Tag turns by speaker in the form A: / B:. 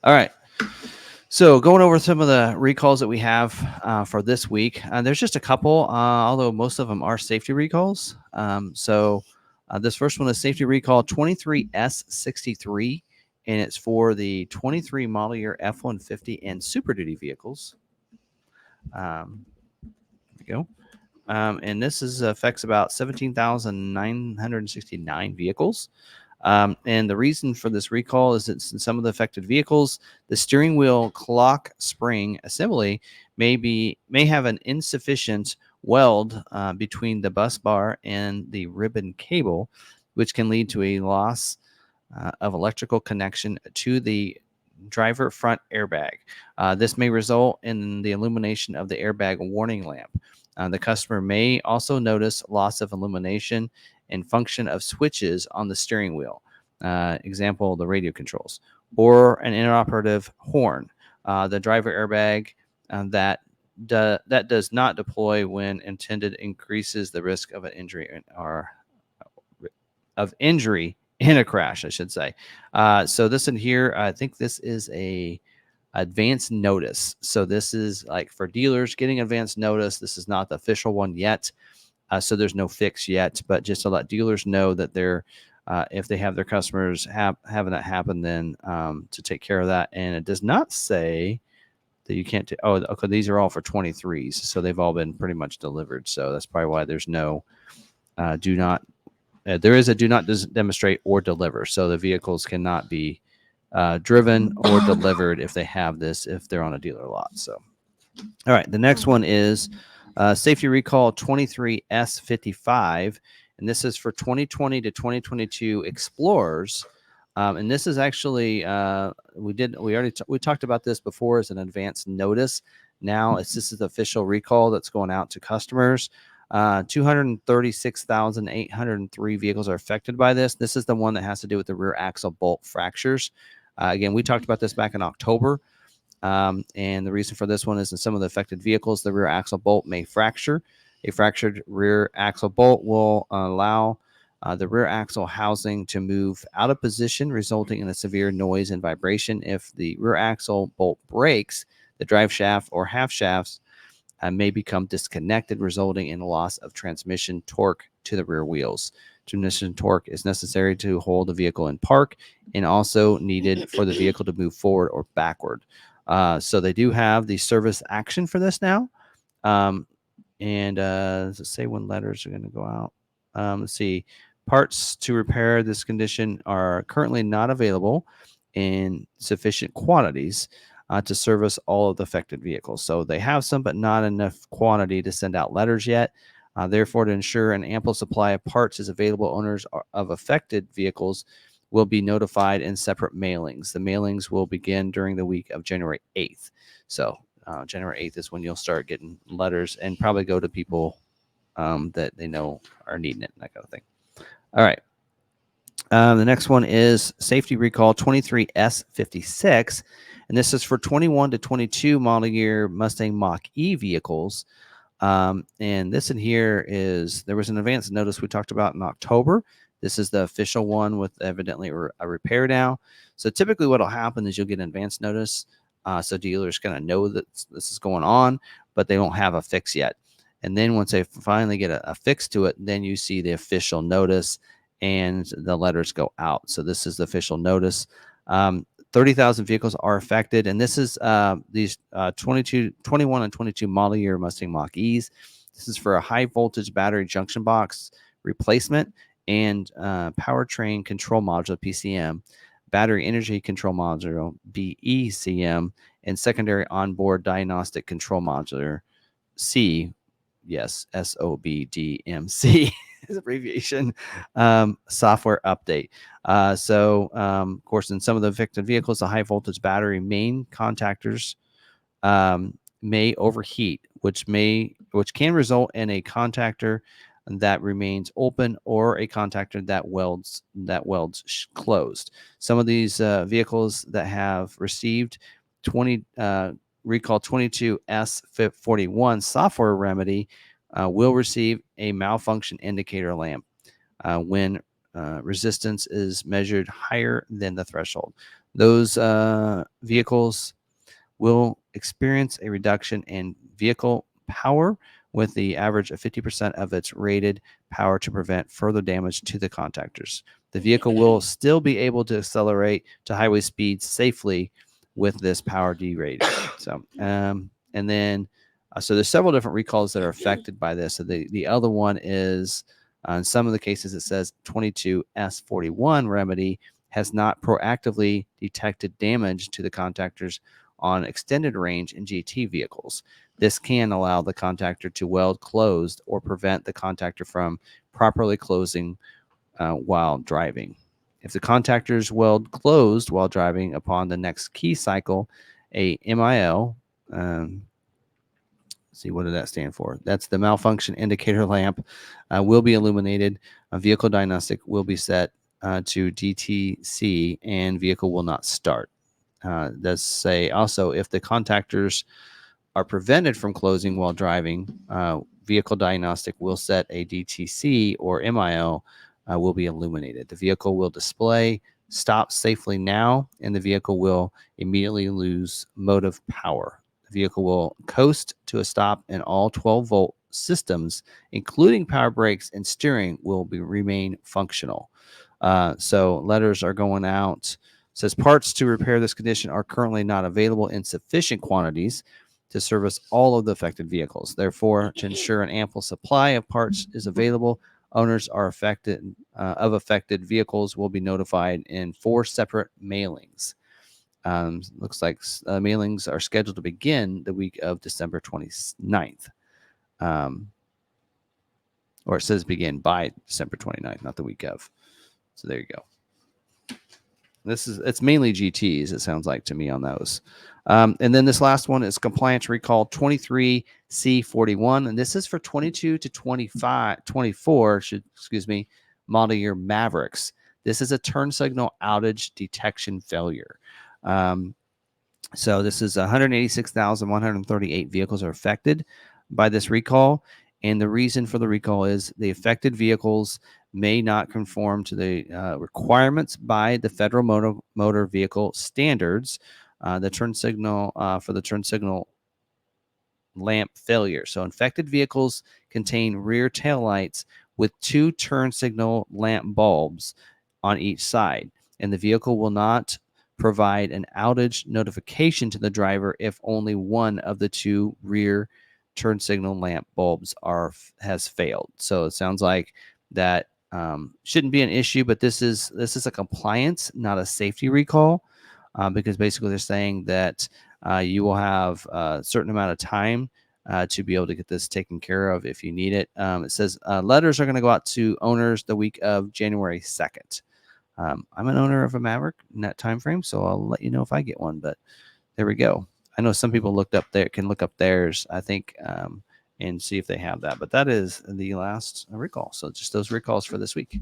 A: All right. So going over some of the recalls that we have for this week, there's just a couple, although most of them are safety recalls. This first one is safety recall 23S63, and it's for the 23 model year F-150 and Super Duty vehicles. There we go. And this affects about 17,969 vehicles. And the reason for this recall is that in some of the affected vehicles, the steering wheel clock spring assembly may have an insufficient weld between the bus bar and the ribbon cable, which can lead to a loss of electrical connection to the driver front airbag. This may result in the illumination of the airbag warning lamp. The customer may also notice loss of illumination and function of switches on the steering wheel. Example, the radio controls, or an inoperative horn. The driver airbag that does not deploy when intended increases the risk of an injury in a crash, I should say. So this in here, I think this is a advance notice. So this is like for dealers getting advance notice. This is not the official one yet. So there's no fix yet, but just to let dealers know that they're, if they have their customers having that happen, then to take care of that. And it does not say that you can't. Okay, these are all for 23s, so they've all been pretty much delivered. So that's probably why there's no do not. There is a do not demonstrate or deliver, so the vehicles cannot be driven or delivered if they have this, if they're on a dealer lot. So, all right, the next one is safety recall 23S55, and this is for 2020 to 2022 Explorers. And this is actually we talked about this before as an advance notice. Now this is the official recall that's going out to customers. 236,803 vehicles are affected by this. This is the one that has to do with the rear axle bolt fractures. Again, we talked about this back in October. And the reason for this one is in some of the affected vehicles, the rear axle bolt may fracture. A fractured rear axle bolt will allow the rear axle housing to move out of position, resulting in a severe noise and vibration. If the rear axle bolt breaks, the drive shaft or half shafts may become disconnected, resulting in a loss of transmission torque to the rear wheels. Transmission torque is necessary to hold the vehicle in park and also needed for the vehicle to move forward or backward. So they do have the service action for this now. Does it say when letters are going to go out? Let's see. Parts to repair this condition are currently not available in sufficient quantities to service all of the affected vehicles. So they have some, but not enough quantity to send out letters yet. Therefore, to ensure an ample supply of parts is available, owners of affected vehicles will be notified in separate mailings. The mailings will begin during the week of January 8th. So January 8th is when you'll start getting letters and probably go to people that they know are needing it, that kind of thing. All right. The next one is safety recall 23S56, and this is for 21 to 22 model year Mustang Mach-E vehicles. And this in here is, there was an advance notice we talked about in October. This is the official one with evidently a repair now. So typically what will happen is you'll get an advance notice. So dealers kind of know that this is going on, but they don't have a fix yet. And then once they finally get a fix to it, then you see the official notice and the letters go out. So this is the official notice. 30,000 vehicles are affected. And this is these 21 and 22 model year Mustang Mach-E's. This is for a high voltage battery junction box replacement and powertrain control module, PCM, battery energy control module, BECM, and secondary onboard diagnostic control module, C. Yes, SOBDMC is abbreviation, software update. Of course, in some of the affected vehicles, the high voltage battery main contactors may overheat, which can result in a contactor that remains open or a contactor that welds closed. Some of these vehicles that have received recall 22S41 software remedy will receive a malfunction indicator lamp when resistance is measured higher than the threshold. Those vehicles will experience a reduction in vehicle power with the average of 50% of its rated power to prevent further damage to the contactors. The vehicle will still be able to accelerate to highway speeds safely with this power derating. So, and then, so there's several different recalls that are affected by this. So the other one is, in some of the cases, it says 22S41 remedy has not proactively detected damage to the contactors on extended range in GT vehicles. This can allow the contactor to weld closed or prevent the contactor from properly closing while driving. If the contactors weld closed while driving upon the next key cycle, a MIL, see, what did that stand for? That's the malfunction indicator lamp, will be illuminated. A vehicle diagnostic will be set to DTC and vehicle will not start. Does say also if the contactors are prevented from closing while driving, vehicle diagnostic will set a DTC or MIL will be illuminated. The vehicle will display stop safely now, and the vehicle will immediately lose motive power. The vehicle will coast to a stop, and all 12-volt systems, including power brakes and steering, will remain functional. So letters are going out. Says parts to repair this condition are currently not available in sufficient quantities to service all of the affected vehicles. Therefore, to ensure an ample supply of parts is available, owners are affected of affected vehicles will be notified in 4 separate mailings. Looks like mailings are scheduled to begin the week of December 29th. Or it says begin by December 29th, not the week of. So there you go. It's mainly GTs, it sounds like to me on those. And then this last one is compliance recall 23C41, and this is for 22 to 24 model year Mavericks. This is a turn signal outage detection failure. So this is 186,138 vehicles are affected by this recall. And the reason for the recall is the affected vehicles may not conform to the requirements by the federal motor vehicle standards. The turn signal for the turn signal lamp failure. So infected vehicles contain rear taillights with 2 turn signal lamp bulbs on each side, and the vehicle will not provide an outage notification to the driver if only one of the 2 rear turn signal lamp bulbs has failed. So it sounds like that shouldn't be an issue, but this is a compliance, not a safety recall, because basically they're saying that you will have a certain amount of time to be able to get this taken care of if you need it. It says letters are going to go out to owners the week of January 2nd. I'm an owner of a Maverick in that time frame, so I'll let you know if I get one. But there we go. I know some people can look up theirs, I think, and see if they have that. But that is the last recall. So just those recalls for this week.